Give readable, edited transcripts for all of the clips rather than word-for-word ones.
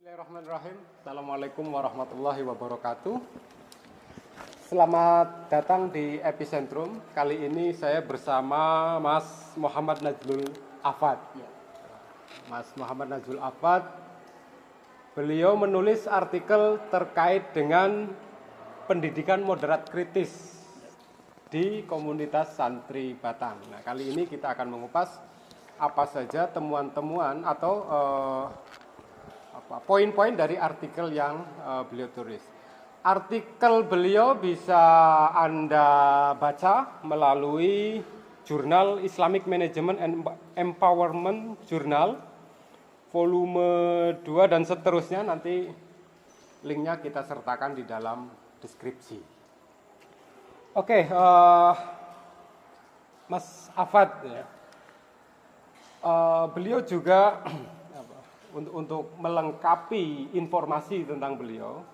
Bismillahirrahmanirrahim. Assalamualaikum warahmatullahi wabarakatuh. Selamat datang di Epicentrum. Kali ini saya bersama Mas Muhammad Najlul Afad. Mas Muhammad Najlul Afad, beliau menulis artikel terkait dengan pendidikan moderat kritis di komunitas santri Batang. Nah, kali ini kita akan mengupas apa saja temuan-temuan atau poin-poin dari artikel yang beliau tulis. Artikel beliau bisa Anda baca melalui jurnal Islamic Management and Empowerment Journal volume 2 dan seterusnya. Nanti linknya kita sertakan di dalam deskripsi. Oke, Mas Afad ya. Beliau juga untuk melengkapi informasi tentang beliau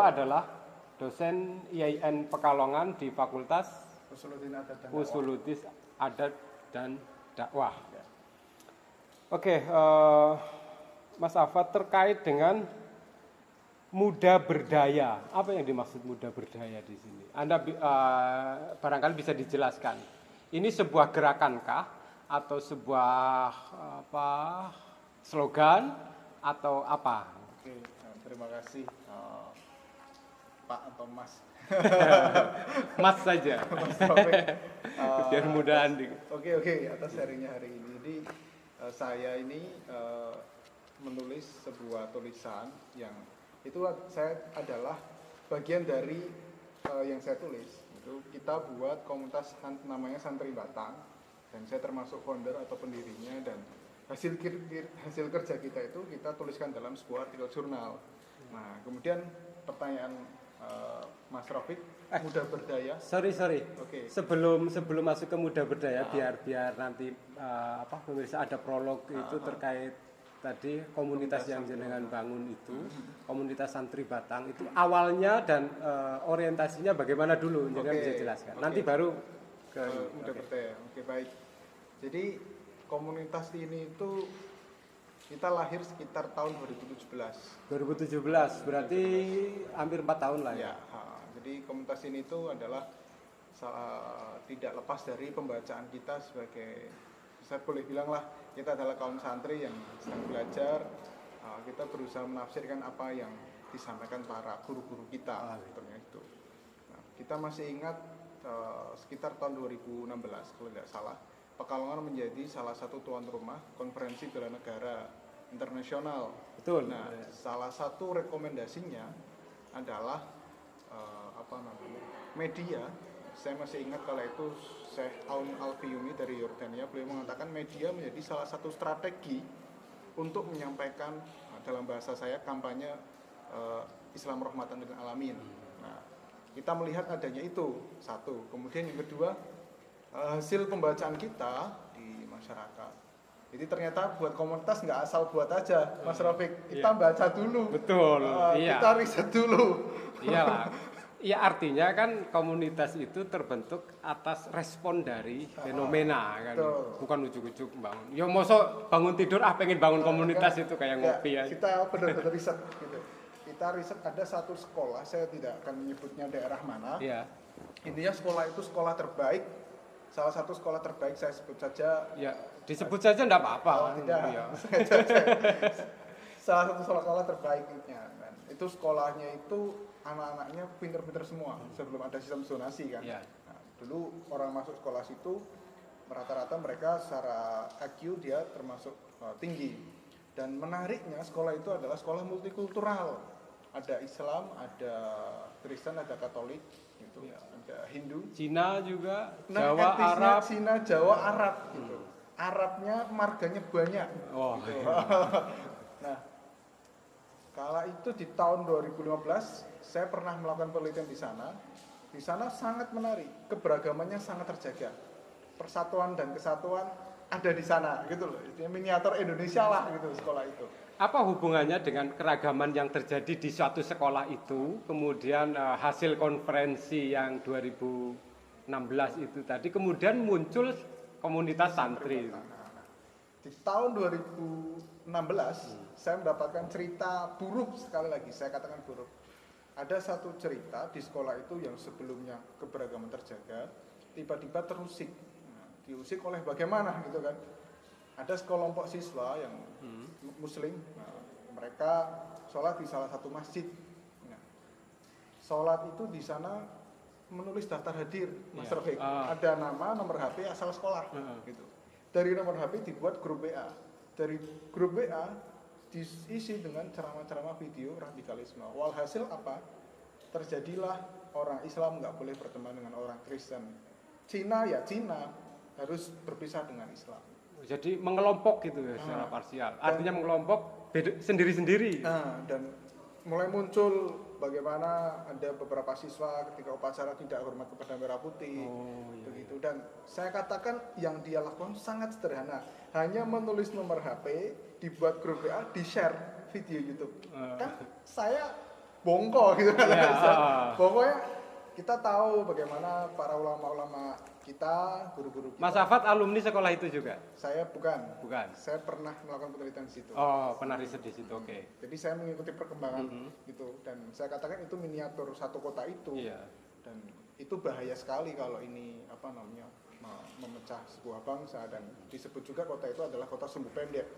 adalah dosen IAIN Pekalongan di Fakultas Usuluddin Adat dan Dakwah. Oke, Mas Afad, terkait dengan muda berdaya, apa yang dimaksud muda berdaya di sini? Anda barangkali bisa dijelaskan. Ini sebuah gerakankah atau sebuah slogan atau apa? Oke, terima kasih Pak atau Mas. Mas saja. Mas Taufik. Biar mudahan. Oke, atas sharingnya hari ini. Jadi saya ini menulis sebuah tulisan yang itu saya adalah bagian dari yang saya tulis. Itu kita buat komunitas namanya Santri Batang dan saya termasuk founder atau pendirinya, dan hasil kerja kita itu kita tuliskan dalam sebuah artikel jurnal. Nah, kemudian pertanyaan Mas Rafiq, muda berdaya. Sorry. Oke. Sebelum masuk ke muda berdaya, biar nanti pemirsa ada prolog itu terkait tadi komunitas yang jenengan bangun itu, komunitas santri Batang itu awalnya dan orientasinya bagaimana dulu, jangan bisa jelaskan. Nanti baru ke muda berdaya. Oke, baik. Jadi komunitas ini itu kita lahir sekitar tahun 2017, berarti hampir 4 tahun lah ya. Jadi komunitas ini itu adalah tidak lepas dari pembacaan kita sebagai, saya boleh bilang lah, kita adalah kaum santri yang sedang belajar. Kita berusaha menafsirkan apa yang disampaikan para guru-guru kita. Itu. Nah, kita masih ingat sekitar tahun 2016 kalau tidak salah, Pekalongan menjadi salah satu tuan rumah konferensi bela negara internasional. Betul. Nah, salah satu rekomendasinya adalah media. Saya masih ingat kala itu Syekh Aun Al-Fiyumi dari Yordania, beliau mengatakan media menjadi salah satu strategi untuk menyampaikan, dalam bahasa saya, kampanye Islam rahmatan lil alamin. Nah, kita melihat adanya itu satu. Kemudian yang kedua, hasil pembacaan kita di masyarakat. Jadi ternyata buat komunitas nggak asal buat aja, Mas Rafiq. Kita baca dulu. Betul. Iya. Kita riset dulu. Iyalah. Ya, artinya kan komunitas itu terbentuk atas respon dari fenomena kan. Betul. Bukan ujuk-ujuk bangun. Ya mosok bangun tidur pengen bangun komunitas itu kayak ngopi ya. Kita benar-benar riset gitu. Kita riset ada satu sekolah, saya tidak akan menyebutnya daerah mana. Iya. Intinya sekolah itu sekolah terbaik. Salah satu sekolah terbaik, saya sebut saja. Ya, disebut saja enggak apa-apa. Tidak. Ya. Salah satu sekolah terbaiknya. Kan. Itu sekolahnya itu anak-anaknya pinter-pinter semua sebelum ada sistem zonasi kan. Ya. Nah, dulu orang masuk sekolah situ rata-rata mereka secara IQ dia termasuk tinggi. Dan menariknya sekolah itu adalah sekolah multikultural. Ada Islam, ada Kristen, ada Katolik, gitu. Ya. Ada Hindu, Cina juga, nah, Jawa, Arab. Cina, Jawa, Arab gitu. Arabnya marganya banyak. Oh, gitu. iya. Nah, kala itu di tahun 2015 saya pernah melakukan penelitian di sana. Di sana sangat menarik, keberagamannya sangat terjaga. Persatuan dan kesatuan ada di sana gitu loh. Itu miniatur Indonesia lah gitu sekolah itu. Apa hubungannya dengan keragaman yang terjadi di suatu sekolah itu, kemudian hasil konferensi yang 2016 itu tadi, kemudian muncul komunitas santri? Di tahun 2016 saya mendapatkan cerita buruk, sekali lagi saya katakan buruk. Ada satu cerita di sekolah itu yang sebelumnya keberagaman terjaga, tiba-tiba terusik. Nah, diusik oleh bagaimana gitu kan. Ada sekelompok siswa yang muslim, nah, mereka sholat di salah satu masjid. Nah, sholat itu di sana menulis daftar hadir, Mas Rafiq. Ada nama, nomor HP, asal sekolah, gitu. Dari nomor HP dibuat grup WA. Dari grup WA diisi dengan ceramah-ceramah video radikalisme. Walhasil apa? Terjadilah orang Islam nggak boleh berteman dengan orang Kristen. Cina ya Cina harus berpisah dengan Islam. Jadi mengelompok gitu ya secara parsial. Artinya mengelompok sendiri-sendiri. Dan mulai muncul bagaimana ada beberapa siswa ketika upacara tidak hormat kepada merah putih, begitu. Dan saya katakan yang dia lakukan sangat sederhana, hanya menulis nomor HP, dibuat grup WA, di-share video YouTube. Kan saya bongko gitu kan. Pokoknya kita tahu bagaimana para ulama-ulama kita, guru-guru kita. Mas Afat alumni sekolah itu juga? Saya bukan. Bukan. Saya pernah melakukan penelitian di situ. Oh, pernah riset di situ. Oke. Jadi saya mengikuti perkembangan gitu, dan saya katakan itu miniatur satu kota itu. Dan itu bahaya sekali kalau ini memecah sebuah bangsa, dan disebut juga kota itu adalah kota sumbu pendek.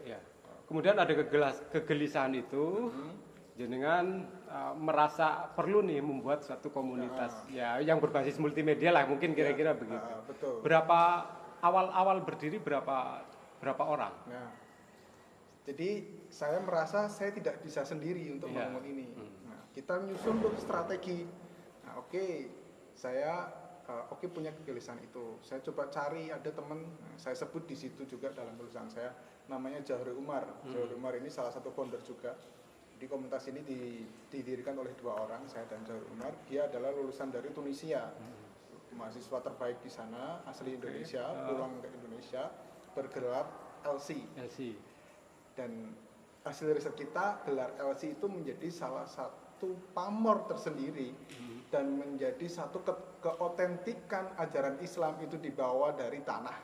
Kemudian ada kegelisahan itu. Jenengan merasa perlu nih membuat suatu komunitas yang berbasis multimedia lah, mungkin kira-kira begitu. Betul. Berapa awal berdiri berapa orang? Nah, jadi saya merasa saya tidak bisa sendiri untuk membangun ini. Nah, kita menyusun tuh strategi. Nah, saya punya kegelisahan itu. Saya coba cari, ada teman, saya sebut di situ juga dalam tulisan saya, namanya Jahri Umar. Jahri Umar ini salah satu founder juga. Di komunitas ini didirikan oleh dua orang, saya dan Jahri Umar. Dia adalah lulusan dari Tunisia, mahasiswa terbaik di sana, asli Indonesia, pulang ke Indonesia, bergelar LC. Dan hasil riset kita, gelar LC itu menjadi salah satu pamor tersendiri dan menjadi satu keotentikan ajaran Islam itu dibawa dari tanah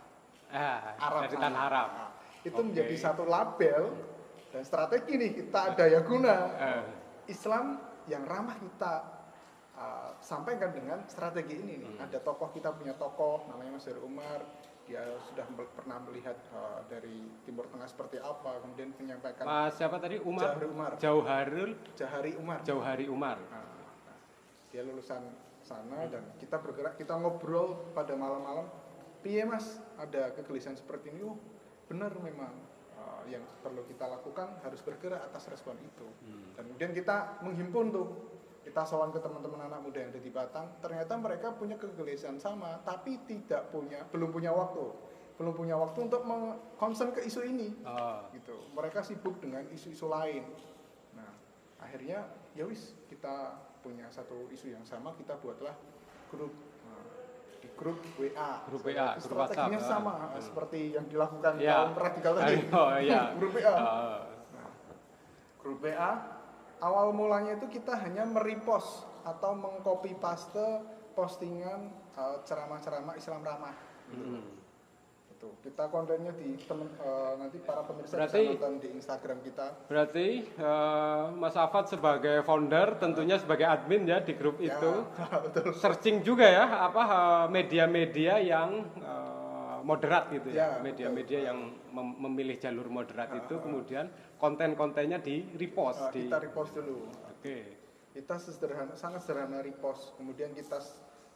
Arab. Dari tanah Arab. Nah, itu menjadi satu label. Dan strategi nih, kita daya guna Islam yang ramah kita sampaikan dengan strategi ini nih. Ada tokoh, kita punya tokoh namanya Mas Jahri Umar. Dia sudah pernah melihat dari Timur Tengah seperti apa, kemudian menyampaikan. Mas siapa tadi? Jahri Umar. Jauhari Umar. Dia lulusan sana dan kita bergerak, kita ngobrol pada malam-malam. Piye Mas, ada kegelisahan seperti ini? Benar memang. Yang perlu kita lakukan harus bergerak atas respon itu. Dan kemudian kita menghimpun tuh, kita sowan ke teman-teman anak muda yang ada di Batang. Ternyata mereka punya kegelisahan sama, tapi belum punya waktu untuk concern ke isu ini. Gitu. Mereka sibuk dengan isu-isu lain. Nah, akhirnya ya wis, kita punya satu isu yang sama, kita buatlah grup. Di grup WA, strateginya sama seperti yang dilakukan kaum radikal tadi. Grup WA. Grup WA awal mulanya itu kita hanya merepost atau mengcopy paste postingan ceramah-ceramah Islam ramah. Kita kontennya nanti para pemirsa bisa nonton di Instagram kita. Berarti Mas Afat sebagai founder, tentunya sebagai admin ya di grup itu, betul. Searching juga ya media-media yang moderat gitu ya, media-media yang memilih jalur moderat itu, kemudian konten-kontennya di repost. Kita repost dulu. Kita sangat sederhana repost, kemudian kita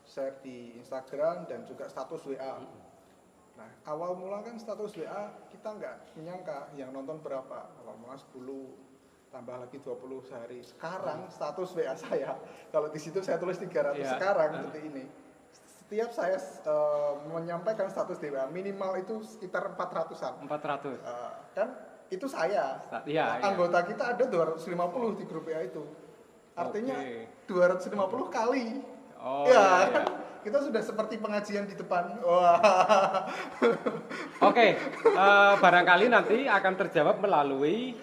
share di Instagram dan juga status WA. Nah, awal mula kan status WA kita nggak menyangka yang nonton berapa. Awal mula 10, tambah lagi 20 sehari. Sekarang status WA saya, kalau di situ saya tulis 300 sekarang seperti ini. Setiap saya menyampaikan status di WA, minimal itu sekitar 400-an. 400. Kan itu saya. Anggota kita ada 250 di grup WA itu. Artinya 250 kali. Kita sudah seperti pengajian di depan. Barangkali nanti akan terjawab melalui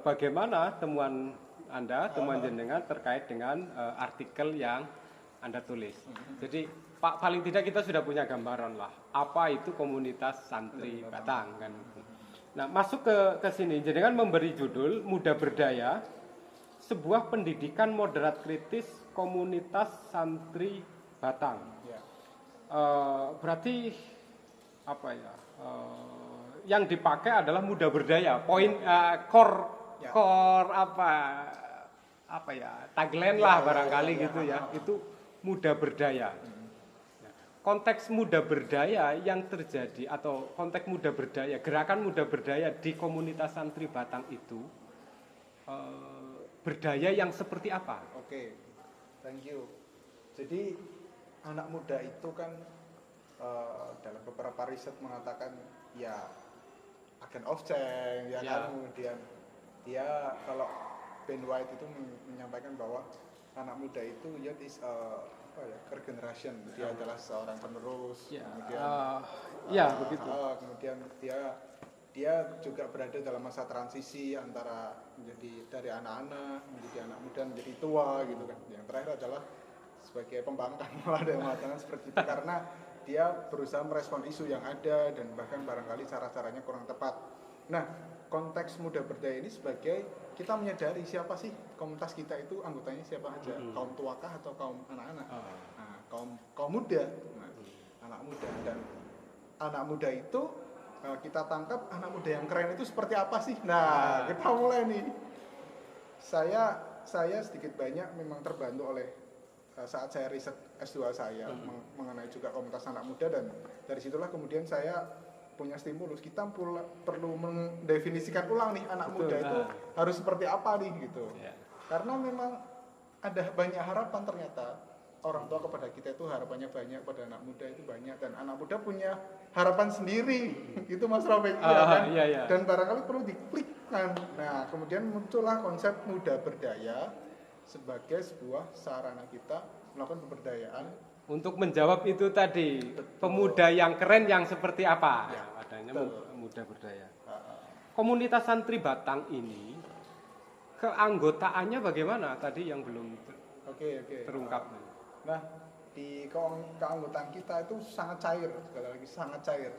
bagaimana temuan Anda, temuan jenengan terkait dengan artikel yang Anda tulis. Jadi paling tidak kita sudah punya gambaran lah, apa itu komunitas santri Batang kan. Nah, masuk ke sini, jadi kan memberi judul Muda Berdaya, sebuah pendidikan moderat kritis komunitas santri Batang. Ya. Berarti apa ya? Yang dipakai adalah muda berdaya. Poin core Ya. core apa ya? Tagline lah barangkali gitu ya. Itu muda berdaya. Konteks muda berdaya yang terjadi atau konteks muda berdaya, gerakan muda berdaya di komunitas santri Batang itu berdaya yang seperti apa? Oke, thank you. Jadi anak muda itu kan dalam beberapa riset mengatakan ya agen of change, ya Ya. kan, kemudian dia kalau Ben White itu menyampaikan bahwa anak muda itu youth is third generation, dia adalah seorang penerus, Ya, kemudian begitu. kemudian dia juga berada dalam masa transisi antara menjadi dari anak-anak menjadi anak muda menjadi tua gitu kan. Yang terakhir adalah sebagai pembangkang malah ada yang mengatakan seperti itu karena dia berusaha merespon isu yang ada dan bahkan barangkali cara-caranya kurang tepat. Nah, konteks muda berdaya ini sebagai kita menyadari siapa sih komunitas kita itu anggotanya siapa aja, kaum tuakah atau kaum anak-anak. Nah, kaum muda, anak muda dan anak muda itu kita tangkap anak muda yang keren itu seperti apa sih? Nah, kita mulai nih. Saya sedikit banyak memang terbantu oleh saat saya riset S2 saya mengenai juga komunitas anak muda dan dari situlah kemudian saya punya stimulus kita perlu mendefinisikan ulang nih anak muda itu harus seperti apa nih gitu. Karena memang ada banyak harapan ternyata orang tua kepada kita itu harapannya banyak, pada anak muda itu banyak dan anak muda punya harapan sendiri gitu Mas Robek kan? Iya. Dan barangkali perlu diklikkan. Nah kemudian muncullah konsep muda berdaya sebagai sebuah sarana kita melakukan pemberdayaan Untuk menjawab itu tadi, pemuda yang keren yang seperti apa? Ya, Adanya betul. muda berdaya. Komunitas santri Batang ini keanggotaannya bagaimana? Tadi yang belum Oke. terungkap. Nah, di keanggotaan kita itu sangat cair, sekali lagi sangat cair.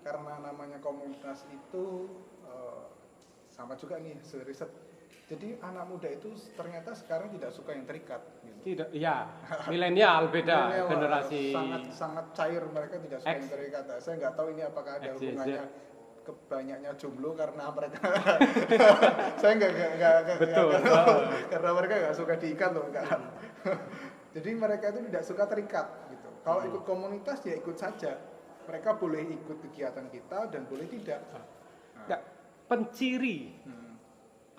Karena namanya komunitas itu sama juga nih hasil riset. Jadi anak muda itu ternyata sekarang tidak suka yang terikat. Gitu. Tidak, ya, milenial beda Milenial, generasi. sangat cair, mereka tidak suka yang terikat. Saya nggak tahu ini apakah ada X, Y, Z. hubungannya banyaknya jomblo karena mereka saya nggak Betul. karena mereka nggak suka diikat loh enggak. Jadi mereka itu tidak suka terikat gitu. Kalau ikut komunitas ya ikut saja. Mereka boleh ikut kegiatan kita dan boleh tidak. Ya, penciri.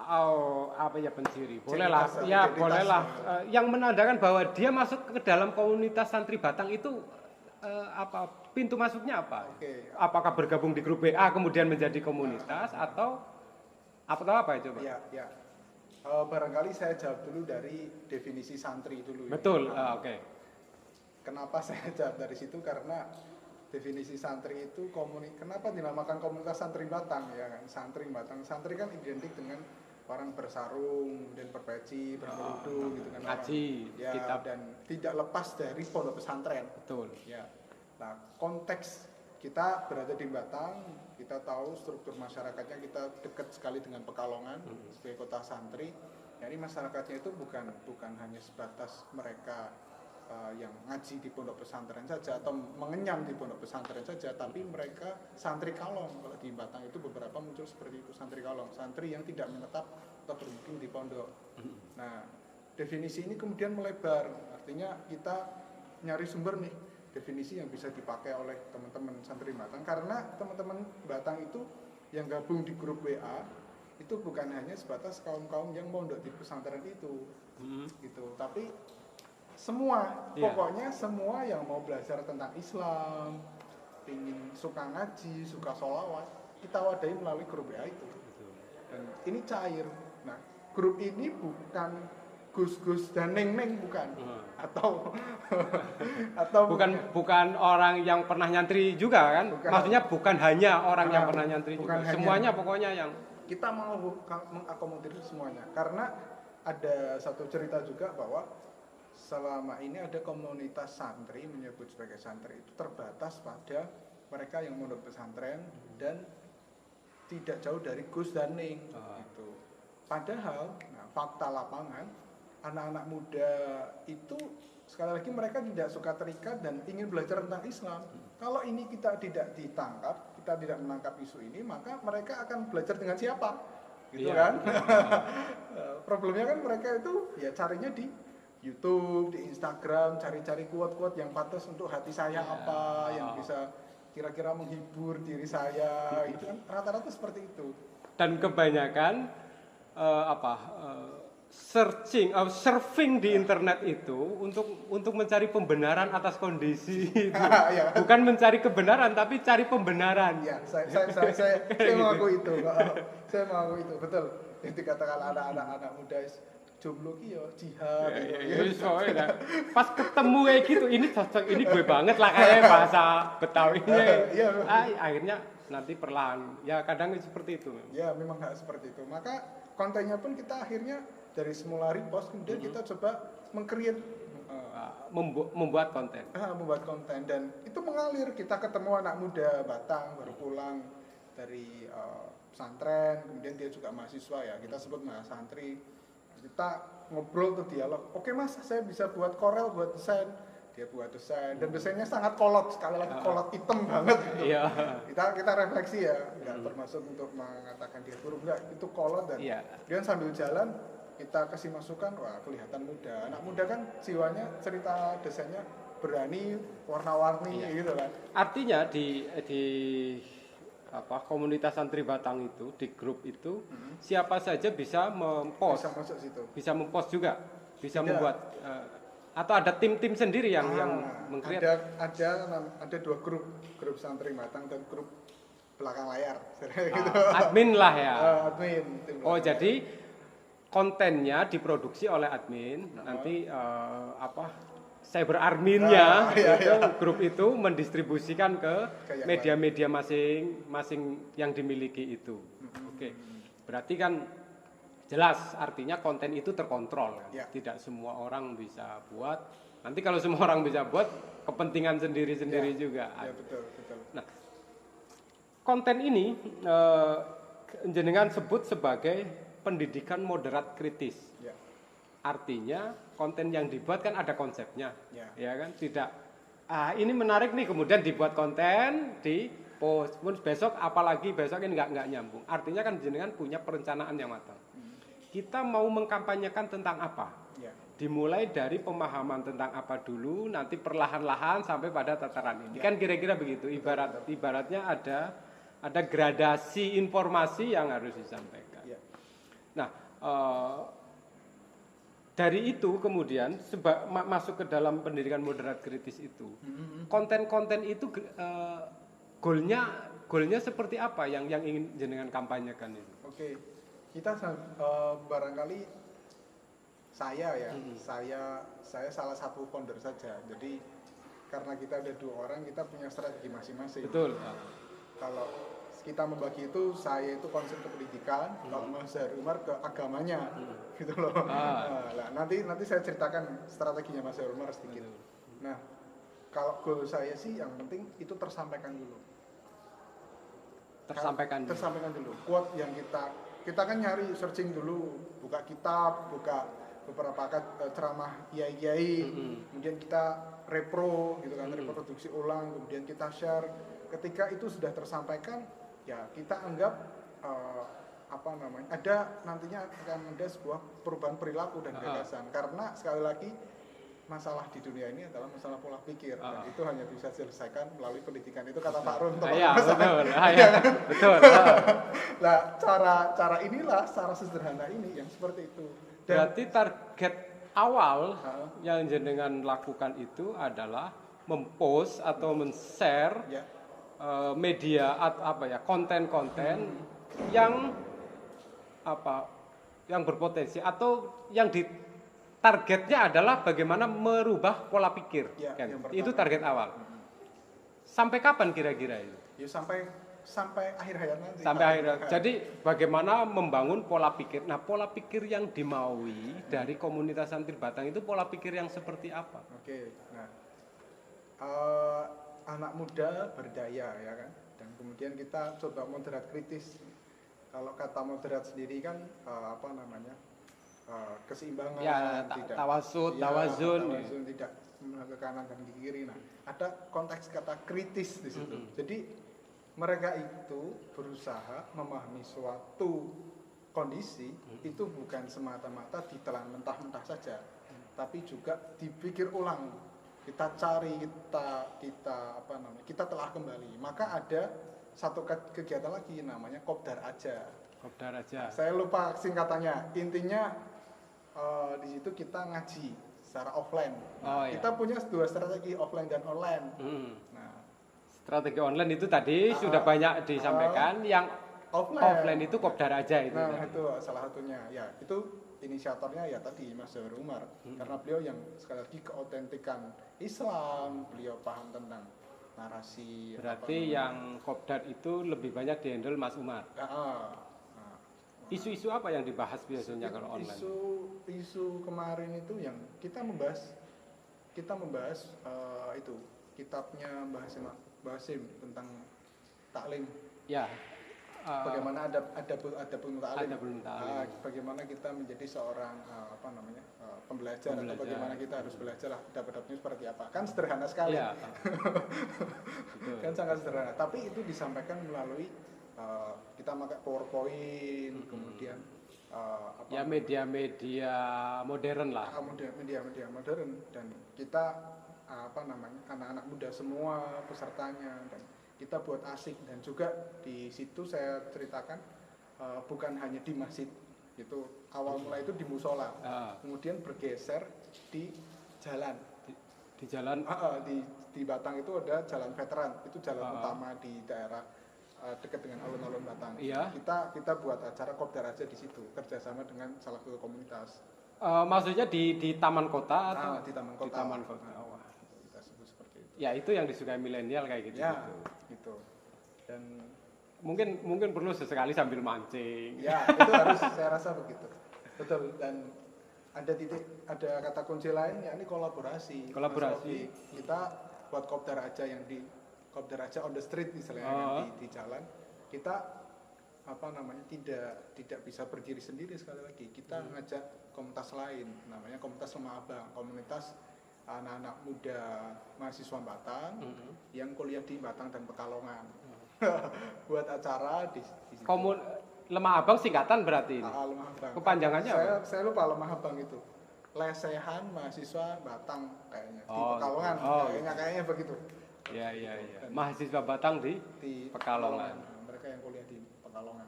Apa ya penciri? Ciri Bolehlah, khas ya identitas. bolehlah. Yang menandakan bahwa dia masuk ke dalam komunitas santri Batang itu apa? Pintu masuknya apa? Oke. Apakah bergabung di grup WA kemudian menjadi komunitas atau apa ya coba? Ya. Barangkali saya jawab dulu dari definisi santri dulu. Ya. Betul, oke. Kenapa saya jawab dari situ? Karena definisi santri itu kenapa dinamakan komunitas santri Batang ya kan? Santri Batang. Santri kan identik dengan orang bersarung, kemudian berpeci, berkerudung gitu kan. Ngaji, Ya, kitab. dan tidak lepas dari pondok pesantren. Betul. Ya. Nah, konteks kita berada di Batang, kita tahu struktur masyarakatnya, kita dekat sekali dengan Pekalongan sebagai kota santri. Jadi masyarakatnya itu bukan hanya sebatas mereka yang ngaji di pondok pesantren saja atau mengenyam di pondok pesantren saja, tapi mereka santri kalong. Kalau di Batang itu beberapa muncul seperti itu, santri kalong, santri yang tidak menetap atau bermukim di pondok. Nah, definisi ini kemudian melebar, artinya kita nyari sumber nih definisi yang bisa dipakai oleh teman-teman santri Batang, karena teman-teman Batang itu yang gabung di grup WA itu bukan hanya sebatas kaum-kaum yang mondok di pesantren itu gitu, tapi semua, pokoknya semua yang mau belajar tentang Islam, ingin suka ngaji, suka sholawat, kita wadahi melalui grup WA itu. Dan ini cair. Nah, grup ini bukan Gus-gus dan Neng-Neng bukan, atau bukan orang yang pernah nyantri juga kan? Bukan. Maksudnya bukan hanya orang yang pernah nyantri bukan juga. hanya. Semuanya pokoknya yang kita mau mengakomodir semuanya, karena ada satu cerita juga bahwa selama ini ada komunitas santri, menyebut sebagai santri itu terbatas pada mereka yang mondok pesantren dan tidak jauh dari Gus dan Ning gitu. Padahal fakta lapangan anak-anak muda itu sekali lagi mereka tidak suka terikat dan ingin belajar tentang Islam. Kalau ini kita tidak ditangkap, kita tidak menangkap isu ini, maka mereka akan belajar dengan siapa? Gitu kan? Problemnya kan mereka itu ya carinya di YouTube, di Instagram, cari-cari quote-quote yang pantas untuk hati saya apa, yang bisa kira-kira menghibur diri saya, itu kan rata-rata seperti itu. Dan kebanyakan surfing di internet itu untuk mencari pembenaran atas kondisi itu. Bukan mencari kebenaran tapi cari pembenaran. Ya, saya mengaku itu. Saya mengaku itu, betul. Yang dikatakan anak muda jomblo ki yo jihad. Pas ketemu kayak gitu, ini cocok, ini gue banget lah kayak bahasa Betawinya. Akhirnya nanti perlahan. Ya kadang seperti itu. Ya memang nggak seperti itu. Maka kontennya pun kita akhirnya dari semula repost, kemudian kita coba meng-create membuat konten. Membuat konten dan itu mengalir. Kita ketemu anak muda Batang baru pulang dari pesantren, kemudian dia juga mahasiswa ya. Kita sebut santri. Kita ngobrol tuh dialog. Oke mas, saya bisa buat Corel buat desain. Dia buat desain dan desainnya sangat kolot, sekali lagi kolot hitam banget gitu. Kita refleksi ya, nggak termasuk untuk mengatakan dia buruk, enggak, itu kolot dan dia sambil jalan kita kasih masukan, wah kelihatan muda. Anak muda kan jiwanya, cerita desainnya berani, warna-warni gitu kan. Artinya di komunitas santri Batang itu, di grup itu, siapa saja bisa mempost, bisa mempost juga, bisa membuat atau ada tim-tim sendiri yang meng-create. Ada 2 grup santri Batang dan grup belakang layar. Gitu. Admin lah ya. Admin. Jadi kontennya diproduksi oleh admin, nanti cyber adminnya grup itu mendistribusikan ke media-media masing-masing yang dimiliki itu. Oke. Berarti kan jelas artinya konten itu terkontrol kan. Tidak semua orang bisa buat. Nanti kalau semua orang bisa buat, kepentingan sendiri-sendiri juga. Ya, betul. Nah, konten ini jenengan sebut sebagai pendidikan moderat kritis. Artinya konten yang dibuat kan ada konsepnya, ya kan? Tidak, ini menarik nih, kemudian dibuat konten di post, besok apalagi besok ini nggak nyambung. Artinya kan jenengan punya perencanaan yang matang. Kita mau mengkampanyekan tentang apa? Dimulai dari pemahaman tentang apa dulu, nanti perlahan-lahan sampai pada tataran ini. Kan kira-kira begitu. Ibaratnya ada gradasi informasi yang harus disampaikan. Nah, dari itu kemudian masuk ke dalam pendidikan moderat kritis itu. Konten-konten itu goalnya seperti apa yang ingin jenengan kampanyekan itu? Oke. Kita barangkali saya salah satu founder saja. Jadi karena kita ada 2 orang, kita punya strategi masing-masing. Betul. Kalau kita membagi itu, saya itu konsep ke pendidikan, kalau Mas Umar ke agamanya, gitu loh. Nanti saya ceritakan strateginya Mas Umar sedikit. Nah, kalau goal saya sih yang penting itu tersampaikan dulu. Tersampaikan dulu. Quote yang kita kan nyari searching dulu, buka kitab, buka beberapa ceramah kiai-kiai, kemudian kita repro gitu kan, reproduksi ulang, kemudian kita share. Ketika itu sudah tersampaikan, ya kita anggap nantinya akan ada sebuah perubahan perilaku dan gagasan. Karena sekali lagi masalah di dunia ini adalah masalah pola pikir dan itu hanya bisa diselesaikan melalui pendidikan. Itu kata Pak Rum. Betul. Nah, cara inilah, cara sederhana ini yang seperti itu. Berarti target awal yang jenengan lakukan itu adalah mempost atau men-share media konten-konten yang berpotensi atau yang targetnya adalah bagaimana merubah pola pikir. Itu target awal. Sampai kapan kira-kira itu? Ya sampai akhir hayat nanti. Sampai akhir hayat. Jadi bagaimana membangun pola pikir. Nah, pola pikir yang dimaui dari komunitas santri Batang itu pola pikir yang seperti apa? Oke. Nah, anak muda berdaya ya kan. Dan kemudian kita coba moderat kritis. Kalau kata moderat sendiri kan apa namanya, keseimbangan, Ya, tidak tawasud, ya, tawazun. tawazun, tidak ke kanan dan ke kiri. Nah, ada konteks kata kritis di situ. Jadi mereka itu berusaha memahami suatu kondisi itu bukan semata-mata ditelan mentah-mentah saja, tapi juga dipikir ulang. Kita cari, kita apa namanya, kita telah kembali. Maka ada satu kegiatan lagi namanya kopdar aja. Kopdar aja. Saya lupa singkatannya. Intinya di situ kita ngaji secara offline. Oh, iya. Kita punya dua strategi, offline dan online. Nah, Strategi online itu tadi sudah banyak disampaikan. Yang offline itu kopdar aja itu. Nah, itu salah satunya. Ya, itu inisiatornya ya tadi Mas Zawar Umar. Karena beliau yang sekali lagi keautentikan Islam, beliau paham tentang narasi. Berarti yang kopdar itu lebih banyak dihandle Mas Umar. Isu-isu apa yang dibahas biasanya kalau online? Isu kemarin itu yang kita membahas itu kitabnya Mbah Hasim tentang taklim. Ya. Bagaimana ada pun taklim. Bagaimana kita menjadi seorang pembelajar atau bagaimana kita harus belajar lah, adab-adabnya seperti apa. Kan sederhana sekali. Ya. Kan sangat sederhana. Tapi itu disampaikan melalui kita pakai PowerPoint, kemudian media-media modern lah. Media-media modern, dan kita anak-anak muda semua pesertanya, dan kita buat asik. Dan juga di situ saya ceritakan bukan hanya di masjid, itu awal mulai itu di musola, kemudian bergeser di jalan. Di jalan di Batang itu ada jalan veteran, itu jalan utama di daerah dekat dengan alun-alun Batang. Iya. Kita buat acara kopdar aja di situ, kerjasama dengan salah satu komunitas. Maksudnya di taman kota atau di taman kota. Di taman kota. Kita sebut seperti itu. Ya, itu yang disukai milenial kayak gitu. Ya, gitu. Dan mungkin perlu sesekali sambil mancing. Ya, itu harus saya rasa begitu. Betul. Dan ada kata kunci lain, yakni kolaborasi. Kita buat kopdar aja kopdar aja on the street misalnya, di jalan. Kita tidak bisa berdiri sendiri. Sekali lagi kita ngajak komunitas lain, namanya komunitas Lemah Abang, komunitas anak-anak muda mahasiswa Batang yang kuliah di Batang dan Pekalongan. Buat acara di situ. Lemah Abang singkatan berarti ini. Lemah Abang. Kepanjangannya apa? Saya lupa Lemah Abang itu. Lesehan mahasiswa Batang kayaknya, di Pekalongan. Kayaknya begitu. Ya. Mahasiswa Batang di Pekalongan. Mereka yang kuliah di Pekalongan.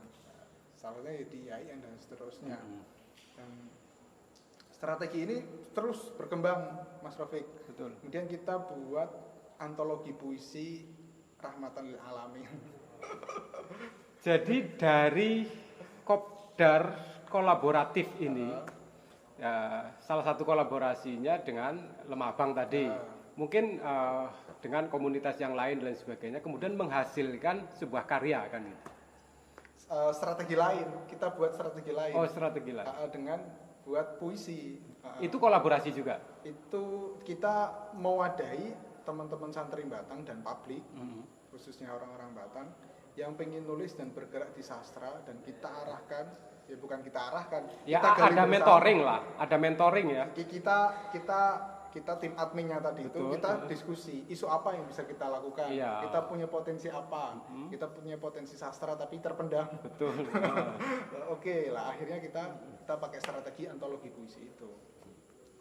Salahnya di IAIN dan seterusnya. Dan strategi ini terus berkembang, Mas Rafiq. Betul. Kemudian kita buat antologi puisi Rahmatan lil Alamin. Jadi dari kopdar kolaboratif ini, salah satu kolaborasinya dengan Lemah Abang tadi. Mungkin dengan komunitas yang lain dan sebagainya, kemudian menghasilkan sebuah karya kan gitu. Strategi lain, kita buat strategi lain. Strategi lain. Dengan buat puisi. Itu kolaborasi juga. Itu kita mewadahi teman-teman santri Batang dan publik, khususnya orang-orang Batang yang pengen nulis dan bergerak di sastra, dan kita arahkan, ya bukan kita arahkan. Ya kita ada mentoring lah, ada mentoring ya. Kita tim adminnya tadi. Betul, itu kita diskusi isu apa yang bisa kita lakukan. Iya. Kita punya potensi apa? Kita punya potensi sastra tapi terpendam. Betul. Oke lah, akhirnya kita pakai strategi antologi puisi itu,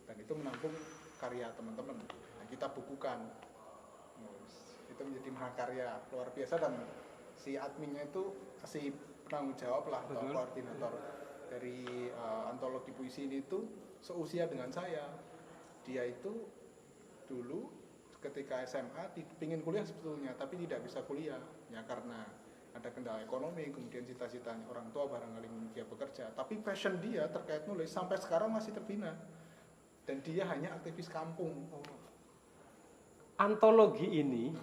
dan itu menampung karya teman-teman. Nah, kita bukukan. Itu menjadi mahakarya luar biasa, dan si adminnya itu si penanggung jawab lah, atau koordinator dari antologi puisi ini itu seusia dengan saya. Dia itu dulu ketika SMA pingin kuliah sebetulnya, tapi tidak bisa kuliah ya karena ada kendala ekonomi, kemudian cita-citanya orang tua barangkali dia bekerja, tapi passion dia terkait nulis sampai sekarang masih terbina, dan dia hanya aktivis kampung. Antologi ini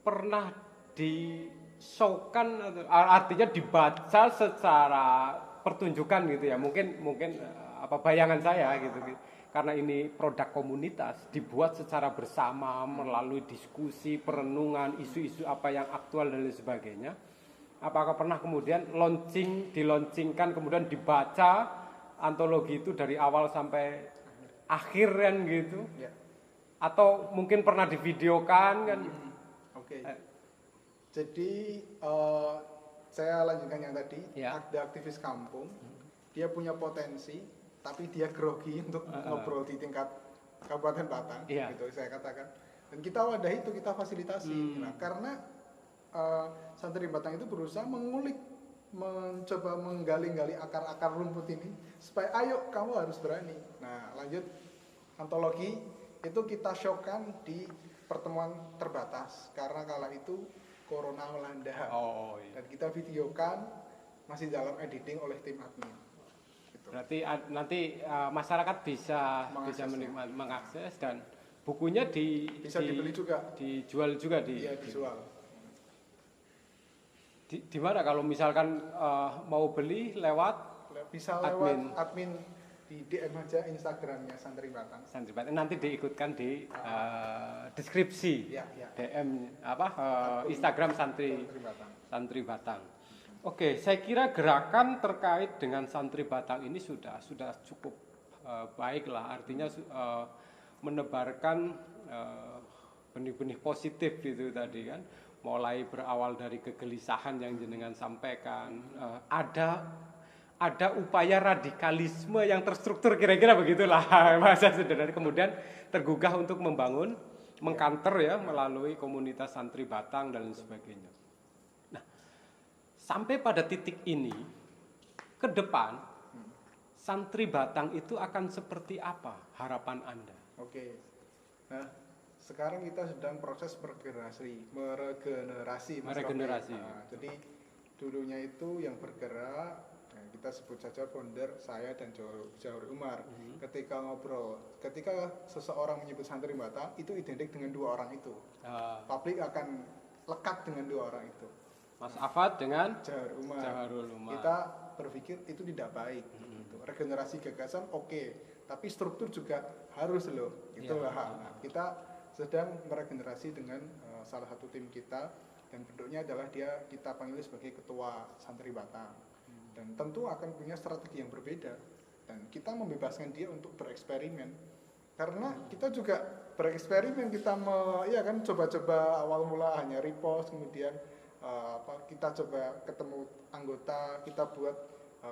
pernah disaukan, artinya dibaca secara pertunjukan gitu ya, mungkin bayangan saya gitu. Karena ini produk komunitas, dibuat secara bersama melalui diskusi, perenungan, isu-isu apa yang aktual dan lain sebagainya. Apakah pernah kemudian dilaunchingkan kemudian dibaca antologi itu dari awal sampai akhir kan gitu? Ya. Atau mungkin pernah divideokan kan? Oke. Jadi saya lanjutkan yang tadi. Ya. Ada aktivis kampung, dia punya potensi, tapi dia grogi untuk ngobrol di tingkat Kabupaten Batang, gitu saya katakan. Dan kita wadah itu, kita fasilitasi. Nah, karena Santri Batang itu berusaha mencoba menggali-gali akar-akar rumput ini supaya ayo kamu harus berani. Nah, lanjut antologi itu kita showkan di pertemuan terbatas karena kala itu corona melanda. Dan kita videokan masih dalam editing oleh tim admin. Gitu. Berarti nanti masyarakat bisa menikmati, mengakses, dan bukunya bisa dibeli juga, dijual juga dijual. Di mana kalau misalkan mau beli bisa admin. lewat admin di DM aja Instagramnya Santri Batang. Nanti diikutkan di deskripsi DM Instagram Santri Batang. Oke, saya kira gerakan terkait dengan Santri Batang ini sudah cukup baik lah, artinya menebarkan benih-benih positif gitu tadi kan. Mulai berawal dari kegelisahan yang jenengan sampaikan, ada upaya radikalisme yang terstruktur, kira-kira begitulah bahasa sederhana, kemudian tergugah untuk membangun, mengkanter ya melalui komunitas Santri Batang dan sebagainya. Nah, sampai pada titik ini, ke depan Santri Batang itu akan seperti apa harapan Anda? Oke, nah sekarang kita sedang proses meregenerasi. Jadi dulunya itu yang bergerak, kita sebut saja founder saya dan Jauhri Umar. Ketika seseorang menyebut Santri Batang, itu identik dengan dua orang itu. Publik akan lekat dengan dua orang itu. Mas Afat dengan Jauhri Umar. Kita berpikir itu tidak baik. Gitu. Regenerasi gagasan oke, tapi struktur juga harus loh. Itulah. Nah, kita sedang meregenerasi dengan salah satu tim kita, dan bentuknya adalah kita panggil sebagai ketua Santri Batang, dan tentu akan punya strategi yang berbeda, dan kita membebaskan dia untuk bereksperimen karena kita juga bereksperimen, kita coba-coba, awal mula hanya repost, kemudian kita coba ketemu anggota, kita buat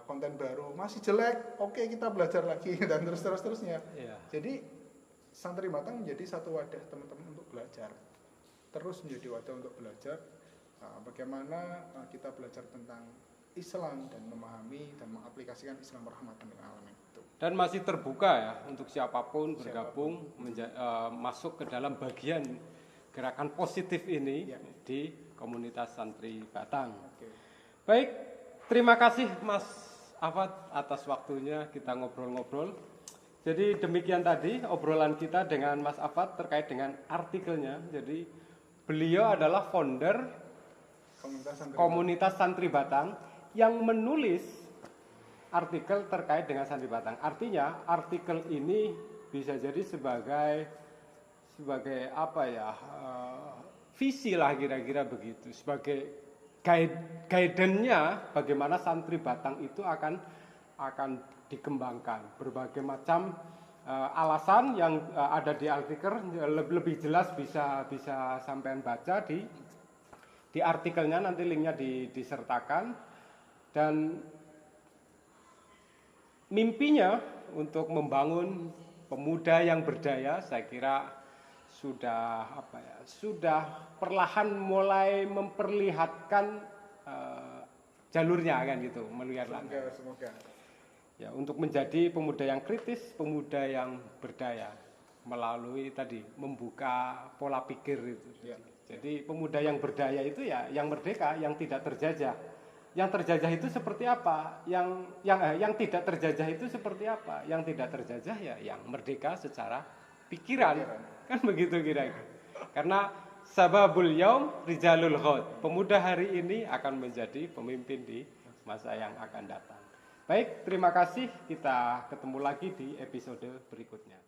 konten baru, masih jelek, oke kita belajar lagi dan terusnya. Jadi Santri Batang menjadi satu wadah teman-teman untuk belajar, terus menjadi wadah untuk belajar bagaimana kita belajar tentang Islam dan memahami dan mengaplikasikan Islam rahmatan lil alamin itu. Dan masih terbuka ya untuk siapapun bergabung masuk ke dalam bagian gerakan positif ini di komunitas Santri Batang. Baik, terima kasih Mas Afat atas waktunya kita ngobrol-ngobrol. Jadi demikian tadi obrolan kita dengan Mas Afat terkait dengan artikelnya. Jadi beliau adalah founder komunitas Santri Batang yang menulis artikel terkait dengan Santri Batang. Artinya artikel ini bisa jadi sebagai visi lah kira-kira begitu, sebagai guidance-nya bagaimana Santri Batang itu akan dikembangkan. Berbagai macam alasan yang ada di artikel, lebih jelas bisa sampean baca di artikelnya, nanti linknya disertakan. Dan mimpinya untuk membangun pemuda yang berdaya, saya kira sudah perlahan mulai memperlihatkan jalurnya kan gitu, melihat langkah. Semoga. Ya, untuk menjadi pemuda yang kritis, pemuda yang berdaya melalui tadi membuka pola pikir itu. Jadi pemuda yang berdaya itu ya yang merdeka, yang tidak terjajah. Yang terjajah itu seperti apa? Yang tidak terjajah itu seperti apa? Yang tidak terjajah ya yang merdeka secara pikiran. Kan begitu kira-kira. Karena sababul yaum rijalul ghad. Pemuda hari ini akan menjadi pemimpin di masa yang akan datang. Baik, terima kasih. Kita ketemu lagi di episode berikutnya.